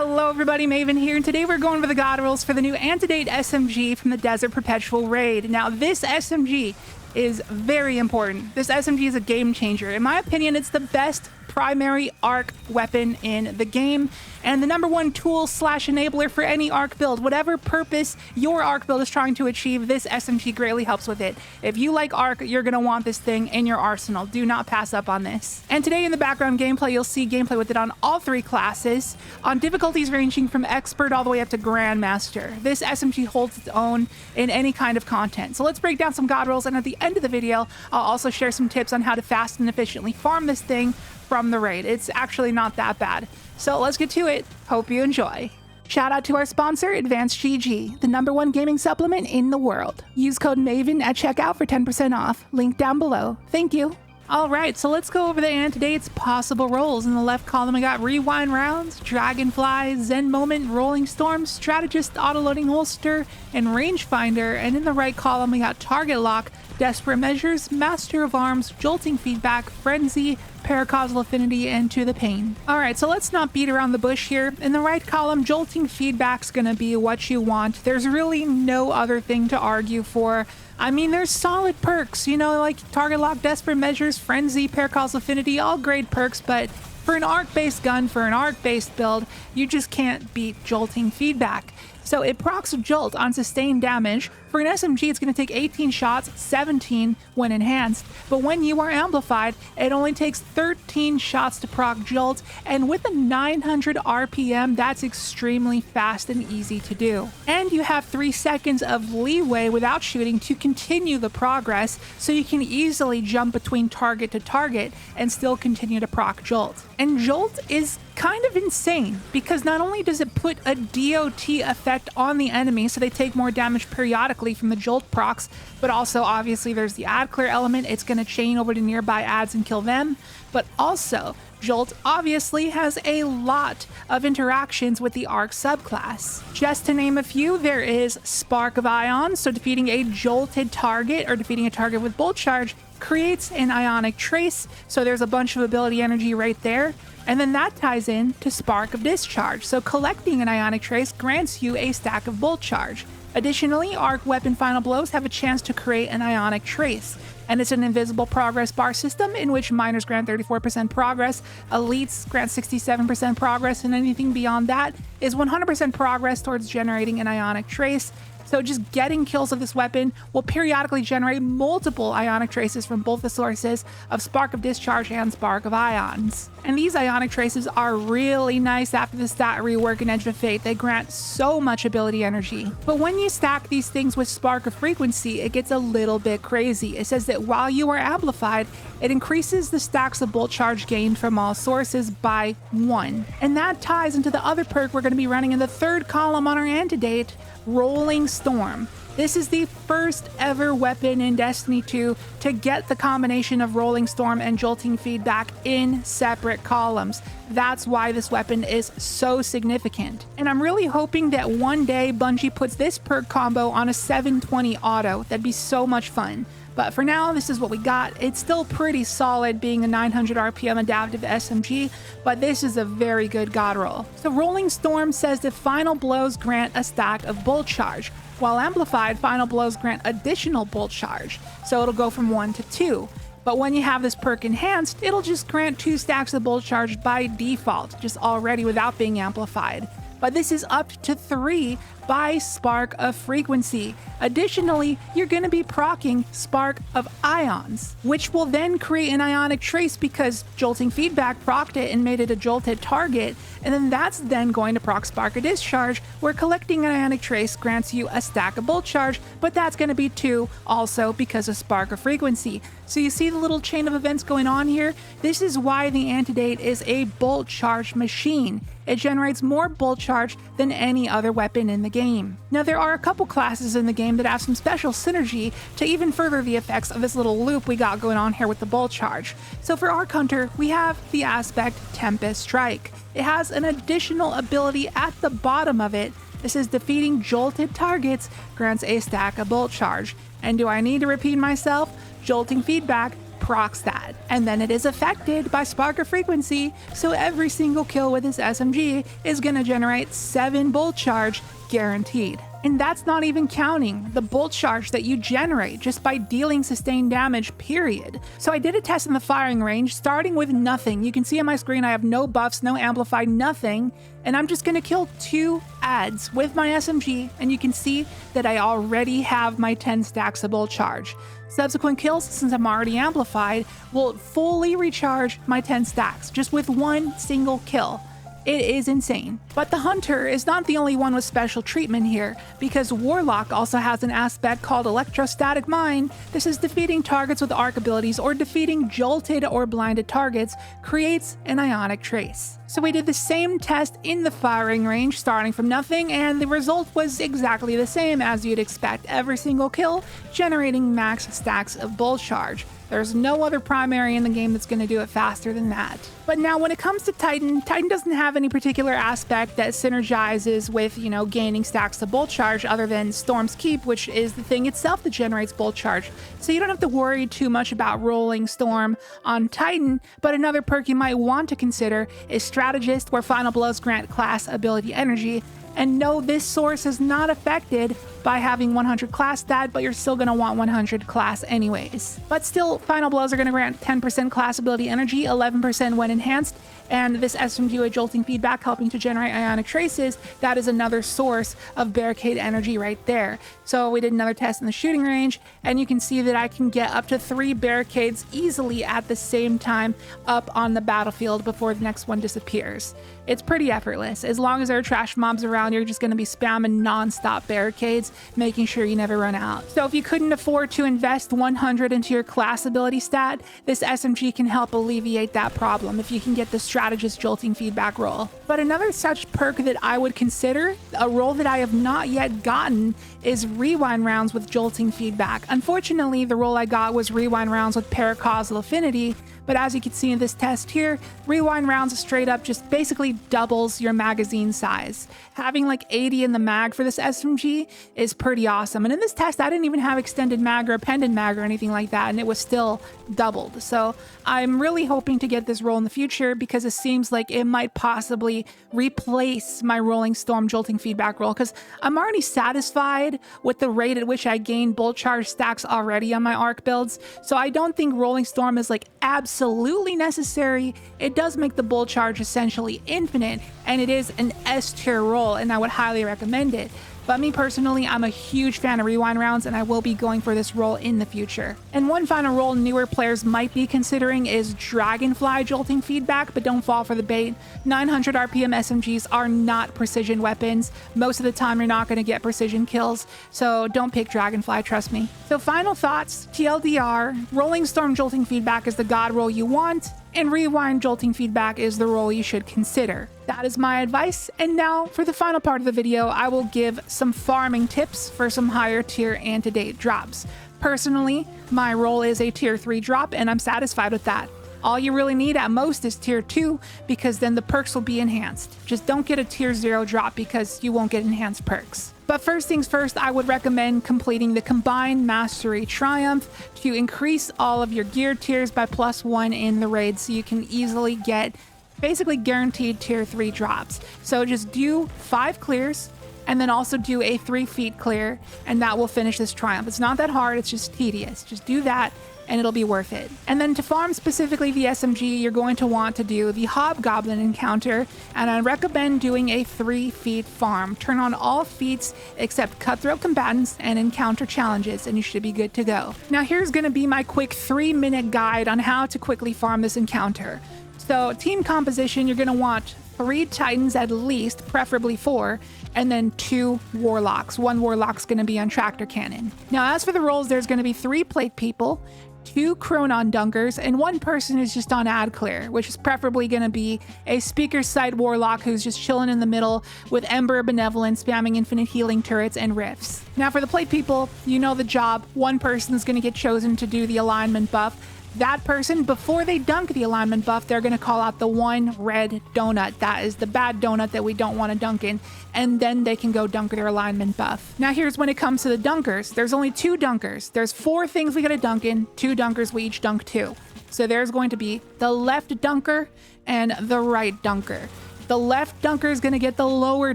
Hello everybody, Maven here, and today we're going over the god rolls for the new Antedate SMG from the Desert Perpetual Raid. Now this SMG is very important. This SMG is a game changer. In my opinion, it's the best primary arc weapon in the game and the #1 tool slash enabler for any arc build. Whatever purpose your arc build is trying to achieve, this SMG greatly helps with it. If you like arc, you're going to want this thing in your arsenal. Do not pass up on this. And today in the background gameplay, you'll see gameplay with it on all three classes, on difficulties ranging from expert all the way up to grandmaster. This SMG holds its own in any kind of content. So let's break down some god rolls, and at the end of the video, I'll also share some tips on how to fast and efficiently farm this thing from the raid. It's actually not that bad. So let's get to it. Hope you enjoy. Shout out to our sponsor, Advanced GG, the #1 gaming supplement in the world. Use code MAVEN at checkout for 10% off. Link down below. Thank you. Alright, so let's go over the Antedate's possible rolls. In the left column, we got Rewind Rounds, Dragonfly, Zen Moment, Rolling Storm, Strategist, Autoloading Holster, and Rangefinder. And in the right column, we got Target Lock, Desperate Measures, Master of Arms, Jolting Feedback, Frenzy, Paracausal Affinity, and To the Pain. Alright, so let's not beat around the bush here. In the right column, Jolting Feedback's gonna be what you want. There's really no other thing to argue for. I mean, there's solid perks, you know, like Target Lock, Desperate Measures, Frenzy, Paracausal Affinity, all great perks, but for an arc-based gun, for an arc-based build, you just can't beat Jolting Feedback. So it procs Jolt on sustained damage. For an SMG, it's going to take 18 shots, 17 when enhanced. But when you are amplified, it only takes 13 shots to proc Jolt. And with a 900 RPM, that's extremely fast and easy to do. And you have 3 seconds of leeway without shooting to continue the progress, so you can easily jump between target to target and still continue to proc Jolt. And Jolt is kind of insane, because not only does it put a DOT effect on the enemy, so they take more damage periodically from the Jolt procs, but also obviously there's the ad clear element. It's going to chain over to nearby ads and kill them, but also Jolt obviously has a lot of interactions with the arc subclass. Just to name a few, there is Spark of Ion, so defeating a jolted target or defeating a target with Bolt Charge creates an ionic trace, so there's a bunch of ability energy right there. And then that ties in to Spark of Discharge, so collecting an ionic trace grants you a stack of Bolt Charge. Additionally, arc weapon final blows have a chance to create an ionic trace, and it's an invisible progress bar system in which minors grant 34% progress, elites grant 67% progress, and anything beyond that is 100% progress towards generating an ionic trace. So just getting kills of this weapon will periodically generate multiple ionic traces from both the sources of Spark of Discharge and Spark of Ions. And these ionic traces are really nice after the stat rework in Edge of Fate. They grant so much ability energy. But when you stack these things with Spark of Frequency, it gets a little bit crazy. It says that while you are amplified, it increases the stacks of Bolt Charge gained from all sources by 1. And that ties into the other perk we're going to be running in the third column on our Antedate, Rolling Storm. This is the first ever weapon in Destiny 2 to get the combination of Rolling Storm and Jolting Feedback in separate columns. That's why this weapon is so significant. And I'm really hoping that one day Bungie puts this perk combo on a 720 auto. That'd be so much fun. But for now, this is what we got. It's still pretty solid being a 900 RPM adaptive SMG, but this is a very good god roll. So Rolling Storm says that final blows grant a stack of Bolt Charge, while amplified, final blows grant additional Bolt Charge, so it'll go from 1 to 2. But when you have this perk enhanced, it'll just grant 2 stacks of Bolt Charge by default, just already without being amplified. But this is up to 3 by Spark of Frequency. Additionally, you're going to be proccing Spark of Ions, which will then create an ionic trace because Jolting Feedback procced it and made it a jolted target, and then that's then going to proc Spark of Discharge, where collecting an ionic trace grants you a stack of Bolt Charge, but that's going to be 2 also because of Spark of Frequency. So you see the little chain of events going on here? This is why the Antedate is a Bolt Charge machine. It generates more Bolt Charge than any other weapon in the game. Now there are a couple classes in the game that have some special synergy to even further the effects of this little loop we got going on here with the Bolt Charge. So for Arc Hunter, we have the aspect Tempest Strike. It has an additional ability at the bottom of it. This is defeating jolted targets grants a stack of Bolt Charge. And do I need to repeat myself? Jolting Feedback procs that, and then it is affected by spark of frequency, so every single kill with this SMG is going to generate 7 bolt charge guaranteed. And that's not even counting the bolt charge that you generate just by dealing sustained damage, period. So I did a test in the firing range, starting with nothing. You can see on my screen I have no buffs, no amplified, nothing, and I'm just gonna kill 2 adds with my SMG, and you can see that I already have my 10 stacks of bolt charge. Subsequent kills, since I'm already amplified, will fully recharge my 10 stacks just with one single kill. It is insane. But the Hunter is not the only one with special treatment here, because Warlock also has an aspect called Electrostatic Mine. This is defeating targets with arc abilities or defeating jolted or blinded targets creates an ionic trace. So we did the same test in the firing range, starting from nothing, and the result was exactly the same as you'd expect. Every single kill generating max stacks of bolt charge. There's no other primary in the game that's going to do it faster than that. But now when it comes to Titan doesn't have any particular aspect that synergizes with, gaining stacks of bolt charge other than Storm's Keep, which is the thing itself that generates bolt charge. So you don't have to worry too much about rolling Storm on Titan, but another perk you might want to consider is Strategist, where final blows grant class ability energy. And no, this source is not affected by having 100 class stat, but you're still going to want 100 class anyways. But still, final blows are going to grant 10% class ability energy, 11% when enhanced, and this SMG with jolting feedback helping to generate ionic traces, that is another source of barricade energy right there. So we did another test in the shooting range, and you can see that I can get up to 3 barricades easily at the same time up on the battlefield before the next one disappears. It's pretty effortless. As long as there are trash mobs around, you're just going to be spamming non-stop barricades, making sure you never run out. So if you couldn't afford to invest 100 into your class ability stat, this SMG can help alleviate that problem if you can get the strategist jolting feedback roll. But another such perk that I would consider, a roll that I have not yet gotten, is rewind rounds with jolting feedback. Unfortunately, the roll I got was rewind rounds with paracausal affinity, but as you can see in this test here, rewind rounds straight up just basically doubles your magazine size. Having like 80 in the mag for this SMG is pretty awesome. And in this test, I didn't even have extended mag or appended mag or anything like that, and it was still doubled. So I'm really hoping to get this roll in the future because it seems like it might possibly replace my Rolling Storm jolting feedback roll, because I'm already satisfied with the rate at which I gain bolt charge stacks already on my arc builds. So I don't think Rolling Storm is like absolutely necessary. It does make the bolt charge essentially infinite, and it is an S tier roll, and I would highly recommend it. But me personally, I'm a huge fan of rewind rounds, and I will be going for this roll in the future. And one final roll newer players might be considering is Dragonfly jolting feedback, but don't fall for the bait. 900 RPM SMGs are not precision weapons. Most of the time you're not going to get precision kills, so don't pick Dragonfly, trust me. So final thoughts, TLDR, Rolling Storm jolting feedback is the god roll you want, and rewind jolting feedback is the roll you should consider. That is my advice, and now for the final part of the video, I will give some farming tips for some higher tier Antedate drops. Personally, my roll is a tier 3 drop, and I'm satisfied with that. All you really need at most is tier 2, because then the perks will be enhanced. Just don't get a tier 0 drop because you won't get enhanced perks. But first things first, I would recommend completing the Combined Mastery Triumph to increase all of your gear tiers by +1 in the raid, so you can easily get basically guaranteed tier 3 drops. So just do 5 clears, and then also do a 3 feet clear, and that will finish this triumph. It's not that hard, it's just tedious. Just do that, and it'll be worth it. And then to farm specifically the SMG, you're going to want to do the Hobgoblin encounter, and I recommend doing a 3 feet farm. Turn on all feats except Cutthroat Combatants and Encounter Challenges, and you should be good to go. Now here's going to be my quick 3-minute guide on how to quickly farm this encounter. So team composition, you're going to want 3 Titans at least, preferably 4, and then 2 Warlocks. 1 Warlock's going to be on Tractor Cannon. Now as for the roles, there's going to be 3 Plate People, 2 Chronon Dunkers, and 1 person who's just on Ad Clear, which is preferably going to be a Speaker Sight Warlock who's just chilling in the middle with Ember Benevolent, spamming infinite healing turrets and rifts. Now for the Plate People, you know the job. 1 person is going to get chosen to do the alignment buff. That person, before they dunk the alignment buff, they're going to call out the one red donut. That is the bad donut that we don't want to dunk in, and then they can go dunk their alignment buff. Now here's when it comes to the dunkers. There's only 2 dunkers. There's 4 things we got to dunk in, 2 dunkers, we each dunk 2. So there's going to be the left dunker and the right dunker. The left dunker is going to get the lower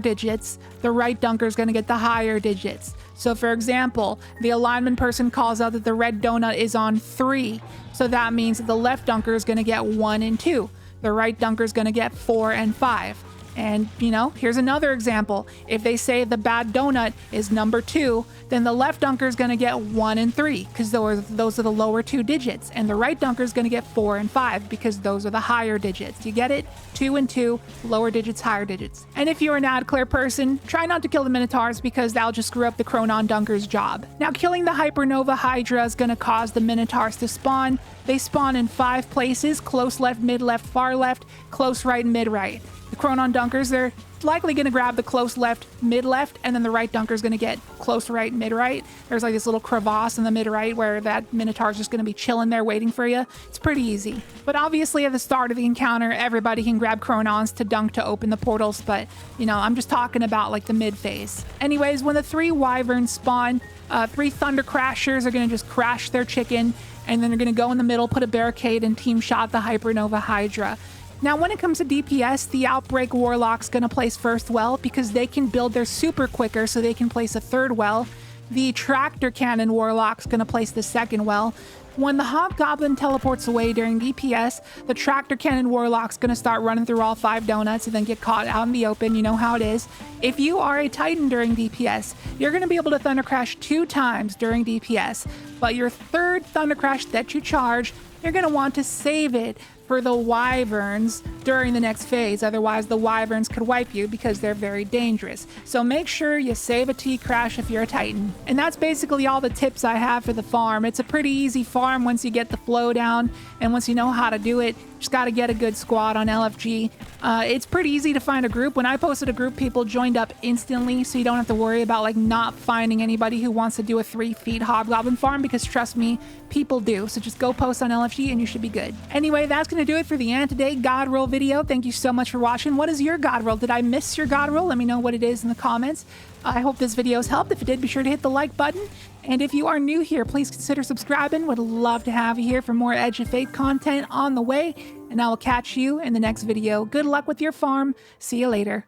digits. The right dunker is going to get the higher digits. So for example, the alignment person calls out that the red donut is on 3. So that means that the left dunker is going to get 1 and 2. The right dunker is going to get 4 and 5. And, you know, here's another example. If they say the bad donut is number 2, then the left dunker is going to get 1 and 3 because those are the lower 2 digits. And the right dunker is going to get 4 and 5 because those are the higher digits. You get it? 2 and 2, lower digits, higher digits. And if you're an ad clear person, try not to kill the Minotaurs because that'll just screw up the Chronon Dunker's job. Now, killing the Hypernova Hydra is going to cause the Minotaurs to spawn. They spawn in 5 places: close left, mid left, far left, close right, mid right. The Chronon Dunkers, they're likely going to grab the close left, mid left, and then the right dunker is going to get close right, mid right. There's like this little crevasse in the mid right where that Minotaur is just going to be chilling there waiting for you. It's pretty easy. But obviously at the start of the encounter, everybody can grab Chronons to dunk to open the portals, but you know, I'm just talking about like the mid phase. Anyways, when the 3 Wyverns spawn, 3 Thunder Crashers are going to just crash their chicken, and then they're going to go in the middle, put a barricade, and team shot the Hypernova Hydra. Now, when it comes to DPS, the Outbreak Warlock's going to place first well because they can build their super quicker, so they can place a third well. The Tractor Cannon Warlock's going to place the second well. When the Hobgoblin teleports away during DPS, the Tractor Cannon Warlock's going to start running through all 5 donuts and then get caught out in the open. You know how it is. If you are a Titan during DPS, you're going to be able to Thunder Crash 2 times during DPS, but your third Thunder Crash that you charge, you're going to want to save it for the Wyverns during the next phase. Otherwise, the Wyverns could wipe you because they're very dangerous. So make sure you save a T-Crash if you're a Titan. And that's basically all the tips I have for the farm. It's a pretty easy farm once you get the flow down and once you know how to do it. Just got to get a good squad on LFG. It's pretty easy to find a group. When I posted a group, people joined up instantly, so you don't have to worry about like not finding anybody who wants to do a 3 feet Hobgoblin farm, because trust me, people do. So just go post on LFG and you should be good. Anyway, that's going to do it for the Antedate God Roll video. Thank you so much for watching. What is your God Roll? Did I miss your God Roll? Let me know what it is in the comments. I hope this video has helped. If it did, be sure to hit the like button. And if you are new here, please consider subscribing. Would love to have you here for more Edge of Fate content on the way. And I will catch you in the next video. Good luck with your farm. See you later.